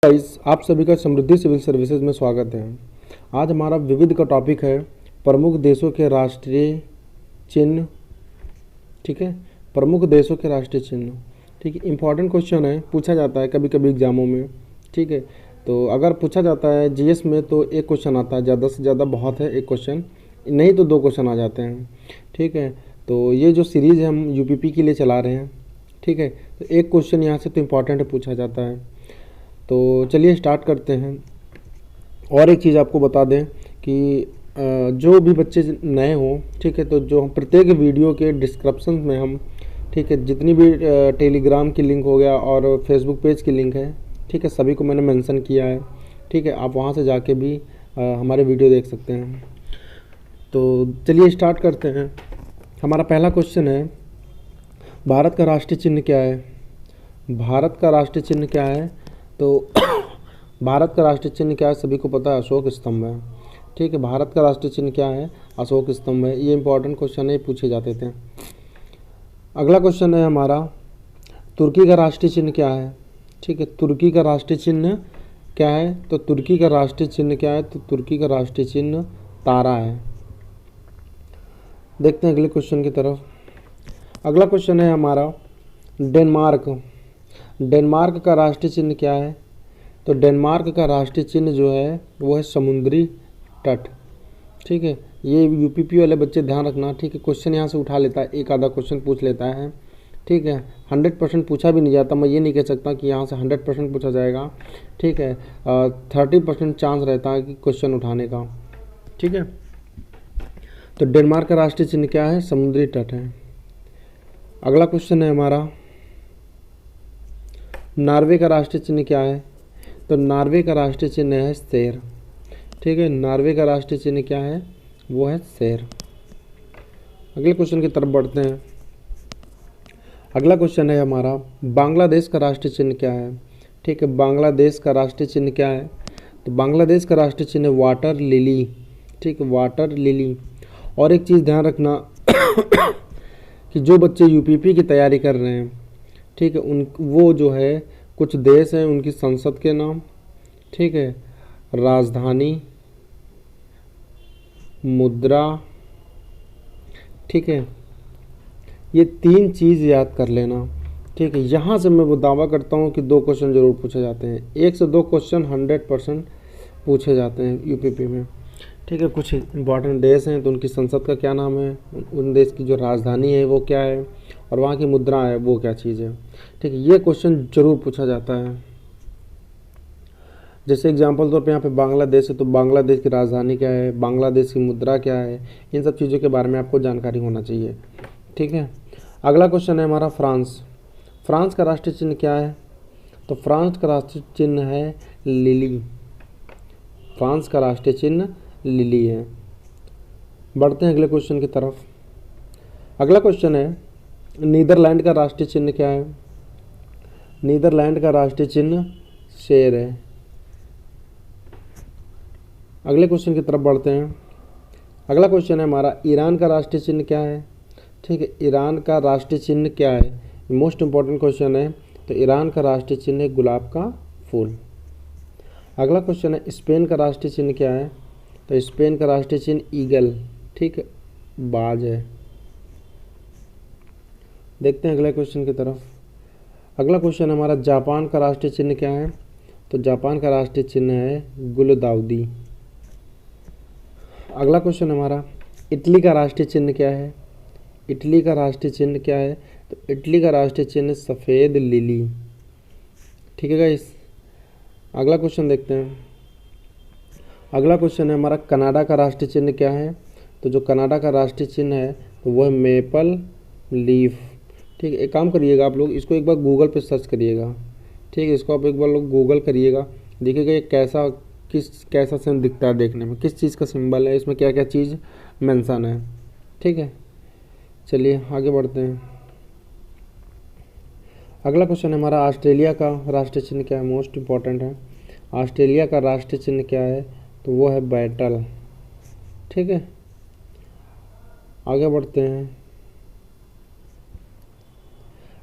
Guys, आप सभी का समृद्धि सिविल सर्विसेज में स्वागत है। आज हमारा विविध का टॉपिक है प्रमुख देशों के राष्ट्रीय चिन्ह। ठीक है, प्रमुख देशों के राष्ट्रीय चिन्ह। ठीक है, इंपॉर्टेंट क्वेश्चन है, पूछा जाता है कभी कभी एग्जामों में। ठीक है, तो अगर पूछा जाता है जीएस में तो एक क्वेश्चन आता है, ज़्यादा से ज़्यादा बहुत है एक क्वेश्चन, नहीं तो दो क्वेश्चन आ जाते हैं। ठीक है, तो ये जो सीरीज़ है हम यूपीपी के लिए चला रहे हैं। ठीक है, तो एक क्वेश्चन यहाँ से तो इम्पॉर्टेंट पूछा जाता है। तो चलिए स्टार्ट करते हैं। और एक चीज़ आपको बता दें कि जो भी बच्चे नए हों, ठीक है, तो जो हम प्रत्येक वीडियो के डिस्क्रिप्शन में हम, ठीक है, जितनी भी टेलीग्राम की लिंक हो गया और फेसबुक पेज की लिंक है, ठीक है, सभी को मैंने मेंशन किया है। ठीक है, आप वहाँ से जाके भी हमारे वीडियो देख सकते हैं। तो चलिए स्टार्ट करते हैं। हमारा पहला क्वेश्चन है, भारत का राष्ट्रीय चिन्ह क्या है? भारत का राष्ट्रीय चिन्ह क्या है? तो भारत का राष्ट्रीय चिन्ह क्या है? सभी को पता है, अशोक स्तंभ है। ठीक है, भारत का राष्ट्रीय चिन्ह क्या है? अशोक स्तंभ है। ये इंपॉर्टेंट क्वेश्चन है, पूछे जाते थे। अगला क्वेश्चन है हमारा, तुर्की का राष्ट्रीय चिन्ह क्या है? ठीक है, तुर्की का राष्ट्रीय चिन्ह क्या है? तो तुर्की का राष्ट्रीय चिन्ह क्या है? तो तुर्की का राष्ट्रीय चिन्ह तारा है। देखते हैं अगले क्वेश्चन की तरफ। अगला क्वेश्चन है हमारा, डेनमार्क। डेनमार्क का राष्ट्रीय चिन्ह क्या है? तो डेनमार्क का राष्ट्रीय चिन्ह जो है वो है समुद्री तट। ठीक है, ये यूपीपी वाले बच्चे ध्यान रखना। ठीक है, क्वेश्चन यहाँ से उठा लेता है, एक आधा क्वेश्चन पूछ लेता है। ठीक है, 100% पूछा भी नहीं जाता। मैं ये नहीं कह सकता कि यहाँ से 100% पूछा जाएगा। ठीक है, 30% चांस रहता है कि क्वेश्चन उठाने का। ठीक है, तो डेनमार्क का राष्ट्रीय चिन्ह क्या है? समुद्री तट है। अगला क्वेश्चन है हमारा, नॉर्वे का राष्ट्रीय चिन्ह क्या है? तो नॉर्वे का राष्ट्रीय चिन्ह है शेर। ठीक है, नॉर्वे का राष्ट्रीय चिन्ह क्या है? वो है शेर। अगले क्वेश्चन की तरफ बढ़ते हैं। अगला क्वेश्चन है हमारा, बांग्लादेश का राष्ट्रीय चिन्ह क्या है? ठीक है, बांग्लादेश का राष्ट्रीय चिन्ह क्या है? तो बांग्लादेश का राष्ट्रीय चिन्ह वाटर लिली। ठीक है, वाटर लिली। और एक चीज़ ध्यान रखना कि जो बच्चे यूपीपी की तैयारी कर रहे हैं, ठीक है, उन वो जो है कुछ देश हैं उनकी संसद के नाम, ठीक है, राजधानी, मुद्रा, ठीक है, ये 3 चीज़ याद कर लेना। ठीक है, यहाँ से मैं वो दावा करता हूँ कि 2 क्वेश्चन ज़रूर पूछे जाते हैं। 1 से 2 क्वेश्चन 100% पूछे जाते हैं यूपीपी में। ठीक है, कुछ इंपॉर्टेंट देश हैं तो उनकी संसद का क्या नाम है, उन देश की जो राजधानी है वो क्या है, और वहाँ की मुद्रा है वो क्या चीज़ है। ठीक है, ये क्वेश्चन जरूर पूछा जाता है। जैसे एग्जांपल तौर पे यहाँ पे बांग्लादेश है, तो बांग्लादेश की राजधानी क्या है, बांग्लादेश की मुद्रा क्या है, इन सब चीज़ों के बारे में आपको जानकारी होना चाहिए। ठीक है, अगला क्वेश्चन है हमारा, फ्रांस। फ्रांस का राष्ट्रीय चिन्ह क्या है? तो फ्रांस का राष्ट्रीय चिन्ह है लिली। फ्रांस का राष्ट्रीय चिन्ह लिली है। बढ़ते हैं अगले क्वेश्चन की तरफ। अगला क्वेश्चन है, नीदरलैंड का राष्ट्रीय चिन्ह क्या है? नीदरलैंड का राष्ट्रीय चिन्ह शेर है। अगले क्वेश्चन की तरफ बढ़ते हैं। अगला क्वेश्चन है हमारा, ईरान का राष्ट्रीय चिन्ह क्या है? ठीक है, ईरान का राष्ट्रीय चिन्ह क्या है? मोस्ट इंपॉर्टेंट क्वेश्चन है। तो ईरान का राष्ट्रीय चिन्ह है गुलाब का फूल। अगला क्वेश्चन है, स्पेन का राष्ट्रीय चिन्ह क्या है? तो स्पेन का राष्ट्रीय चिन्ह ईगल, ठीक है, बाज है। देखते हैं अगले क्वेश्चन की तरफ। अगला क्वेश्चन हमारा, जापान का राष्ट्रीय चिन्ह क्या है? तो जापान का राष्ट्रीय चिन्ह है गुलदाउदी। अगला क्वेश्चन हमारा, इटली का राष्ट्रीय चिन्ह क्या है? इटली का राष्ट्रीय चिन्ह क्या है? तो इटली का राष्ट्रीय चिन्ह सफ़ेद लिली। ठीक है गाइस, अगला क्वेश्चन देखते हैं। अगला क्वेश्चन है हमारा, कनाडा का राष्ट्रीय चिन्ह क्या है? तो जो कनाडा का राष्ट्रीय चिन्ह है तो वह है मेपल लीफ। ठीक है, एक काम करिएगा, आप लोग इसको एक बार गूगल पे सर्च करिएगा। ठीक है, इसको आप एक बार लोग गूगल करिएगा, देखिएगा ये कैसा सिंबल दिखता है देखने में, किस चीज़ का सिंबल है, इसमें क्या क्या चीज़ मेंशन है। ठीक है, चलिए आगे बढ़ते हैं। अगला क्वेश्चन है हमारा, ऑस्ट्रेलिया का राष्ट्रीय चिन्ह क्या है? मोस्ट इम्पॉर्टेंट है। ऑस्ट्रेलिया का राष्ट्रीय चिन्ह क्या है? तो वो है बैटल। ठीक है, आगे बढ़ते हैं।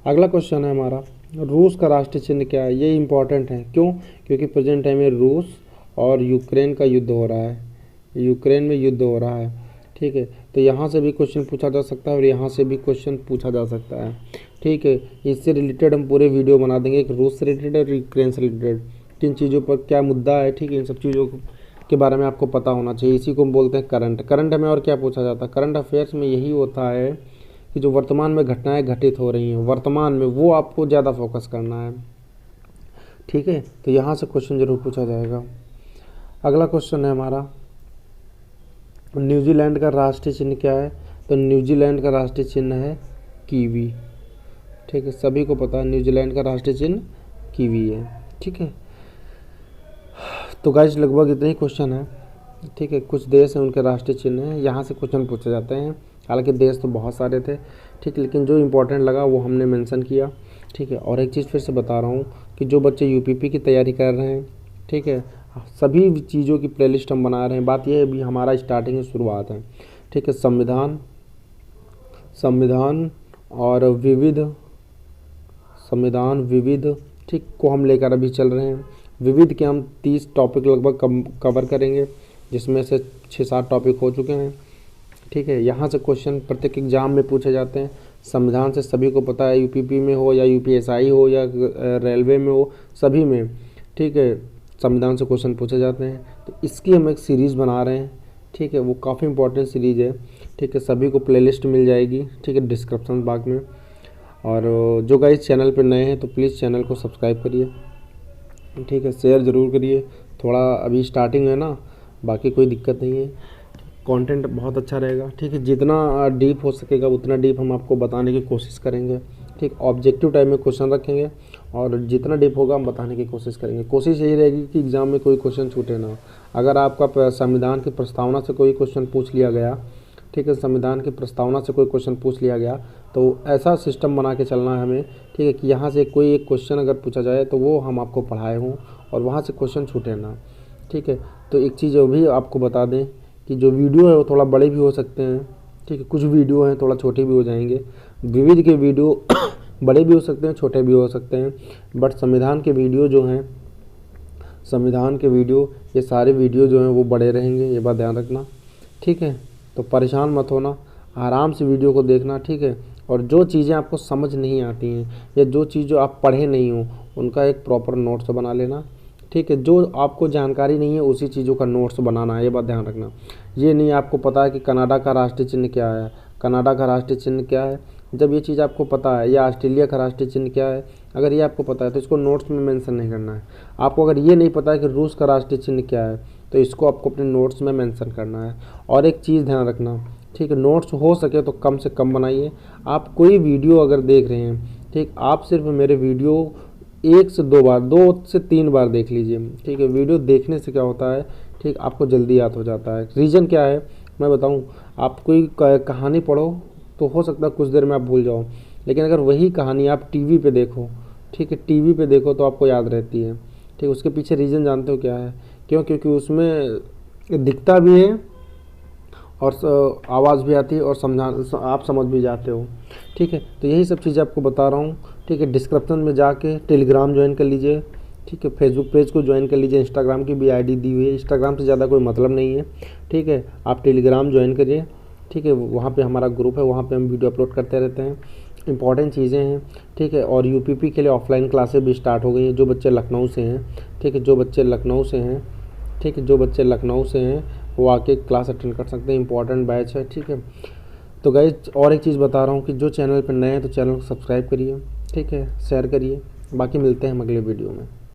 अगला क्वेश्चन है हमारा, रूस का राष्ट्रीय चिन्ह क्या है? ये इम्पोर्टेंट है। क्यों? क्योंकि प्रेजेंट टाइम में रूस और यूक्रेन का युद्ध हो रहा है, यूक्रेन में युद्ध हो रहा है। ठीक है, तो यहाँ से भी क्वेश्चन पूछा जा सकता है और यहाँ से भी क्वेश्चन पूछा जा सकता है। ठीक है, इससे रिलेटेड हम पूरे वीडियो बना देंगे, एक रूस से रिलेटेड और यूक्रेन से रिलेटेड, किन चीज़ों पर क्या मुद्दा है। ठीक है, इन सब चीज़ों के बारे में आपको पता होना चाहिए। इसी को हम बोलते हैं करंट में। और क्या पूछा जाता है करंट अफेयर्स में? यही होता है कि जो वर्तमान में घटनाएं घटित हो रही हैं वर्तमान में, वो आपको ज़्यादा फोकस करना है। ठीक है, तो यहाँ से क्वेश्चन जरूर पूछा जाएगा। अगला क्वेश्चन है हमारा, न्यूजीलैंड का राष्ट्रीय चिन्ह क्या है? तो न्यूजीलैंड का राष्ट्रीय चिन्ह है कीवी। ठीक है, सभी को पता है न्यूजीलैंड का राष्ट्रीय चिन्ह कीवी है। ठीक है, तो गाइस लगभग इतने ही क्वेश्चन है। ठीक है, कुछ देश हैं उनके राष्ट्रीय चिन्ह हैं, यहाँ से क्वेश्चन पूछे जाते हैं। हालांकि देश तो बहुत सारे थे, ठीक, लेकिन जो इम्पोर्टेंट लगा वो हमने मेंशन किया। ठीक है, और एक चीज़ फिर से बता रहा हूँ कि जो बच्चे यूपीपी की तैयारी कर रहे हैं, ठीक है, सभी चीज़ों की प्लेलिस्ट हम बना रहे हैं। बात यह है अभी हमारा स्टार्टिंग शुरुआत है। ठीक है, संविधान और संविधान विविध, ठीक, को हम लेकर अभी चल रहे हैं। विविध के हम 30 टॉपिक लगभग कवर करेंगे, जिसमें से 6-7 टॉपिक हो चुके हैं। ठीक है, यहाँ से क्वेश्चन प्रत्येक एग्जाम में पूछे जाते हैं। संविधान से सभी को पता है, यूपीपी में हो या यूपीएसआई हो या रेलवे में हो, सभी में, ठीक है, संविधान से क्वेश्चन पूछे जाते हैं। तो इसकी हम एक सीरीज़ बना रहे हैं। ठीक है, वो काफ़ी इंपॉर्टेंट सीरीज़ है। ठीक है, सभी को प्लेलिस्ट मिल जाएगी, ठीक है, डिस्क्रिप्शन बॉक्स में। और जो गाइस चैनल पर नए हैं तो प्लीज़ चैनल को सब्सक्राइब करिए। ठीक है, शेयर ज़रूर करिए। थोड़ा अभी स्टार्टिंग है ना, बाकी कोई दिक्कत नहीं है, कंटेंट बहुत अच्छा रहेगा। ठीक है, जितना डीप हो सकेगा उतना डीप हम आपको बताने की कोशिश करेंगे। ठीक, ऑब्जेक्टिव टाइप में क्वेश्चन रखेंगे और जितना डीप होगा हम बताने की कोशिश करेंगे। कोशिश यही रहेगी कि एग्ज़ाम में कोई क्वेश्चन छूटे ना। अगर आपका संविधान की प्रस्तावना से कोई क्वेश्चन पूछ लिया गया, ठीक है, संविधान की प्रस्तावना से कोई क्वेश्चन पूछ लिया गया, तो ऐसा सिस्टम बना के चलना है हमें। ठीक है, कि यहाँ से कोई एक क्वेश्चन अगर पूछा जाए तो वो हम आपको पढ़ाए हों और वहाँ से क्वेश्चन छूटे ना। ठीक है, तो एक चीज़ वो भी आपको बता दें कि जो वीडियो है वो थोड़ा बड़े भी हो सकते हैं। ठीक है, कुछ वीडियो हैं थोड़ा छोटे भी हो जाएंगे। विविध के वीडियो बड़े भी हो सकते हैं, छोटे भी हो सकते हैं, बट संविधान के वीडियो जो हैं, संविधान के वीडियो, ये सारे वीडियो जो हैं वो बड़े रहेंगे, ये बात ध्यान रखना। ठीक है, तो परेशान मत होना, आराम से वीडियो को देखना। ठीक है, और जो चीज़ें आपको समझ नहीं आती हैं या जो चीज़ जो आप पढ़े नहीं हो उनका एक प्रॉपर नोट्स बना लेना। ठीक है, जो आपको जानकारी नहीं है उसी चीज़ों का नोट्स बनाना है, ये बात ध्यान रखना। ये नहीं आपको पता है कि कनाडा का राष्ट्रीय चिन्ह क्या है, कनाडा का राष्ट्रीय चिन्ह क्या है, जब ये चीज़ आपको पता है, या ऑस्ट्रेलिया का राष्ट्रीय चिन्ह क्या है, अगर ये आपको पता है तो इसको नोट्स में मेंशन नहीं करना है। आपको अगर ये नहीं पता है कि रूस का राष्ट्रीय चिन्ह क्या है तो इसको आपको अपने नोट्स में मेंशन करना है। और एक चीज़ ध्यान रखना, ठीक है, नोट्स हो सके तो कम से कम बनाइए। आप कोई वीडियो अगर देख रहे हैं, ठीक, आप सिर्फ मेरे वीडियो 1 से 2 बार, 2 से 3 बार देख लीजिए। ठीक है, वीडियो देखने से क्या होता है, ठीक, आपको जल्दी याद हो जाता है। रीज़न क्या है मैं बताऊं, आप कोई कहानी पढ़ो तो हो सकता है कुछ देर में आप भूल जाओ, लेकिन अगर वही कहानी आप टीवी पे देखो, ठीक है, टीवी पे देखो तो आपको याद रहती है। ठीक, उसके पीछे रीज़न जानते हो क्या है? क्यों? क्योंकि उसमें दिखता भी है और आवाज़ भी आती है और आप समझ भी जाते हो। ठीक है, तो यही सब चीज़ें आपको बता रहा हूँ। ठीक है, डिस्क्रिप्शन में जाके टेलीग्राम ज्वाइन कर लीजिए। ठीक है, फेसबुक पेज को ज्वाइन कर लीजिए, इंस्टाग्राम की भी आईडी दी हुई है, इंस्टाग्राम से ज़्यादा कोई मतलब नहीं है। ठीक है, आप टेलीग्राम ज्वाइन करिए। ठीक है, वहाँ पे हमारा ग्रुप है, वहाँ पे हम वीडियो अपलोड करते रहते हैं, इंपॉर्टेंट चीज़ें हैं। ठीक है, और यूपीपी के लिए ऑफलाइन क्लासेस भी स्टार्ट हो गई हैं। जो बच्चे लखनऊ से हैं, ठीक है, जो बच्चे लखनऊ से हैं, ठीक है, जो बच्चे लखनऊ से हैं वो आके क्लास अटेंड कर सकते हैं, इंपॉर्टेंट बैच है। ठीक है, तो गाइस और एक चीज़ बता रहा हूँ कि जो चैनल पर नए हैं तो चैनल को सब्सक्राइब करिए, ठीक है, शेयर करिए। बाकी मिलते हैं हम अगले वीडियो में।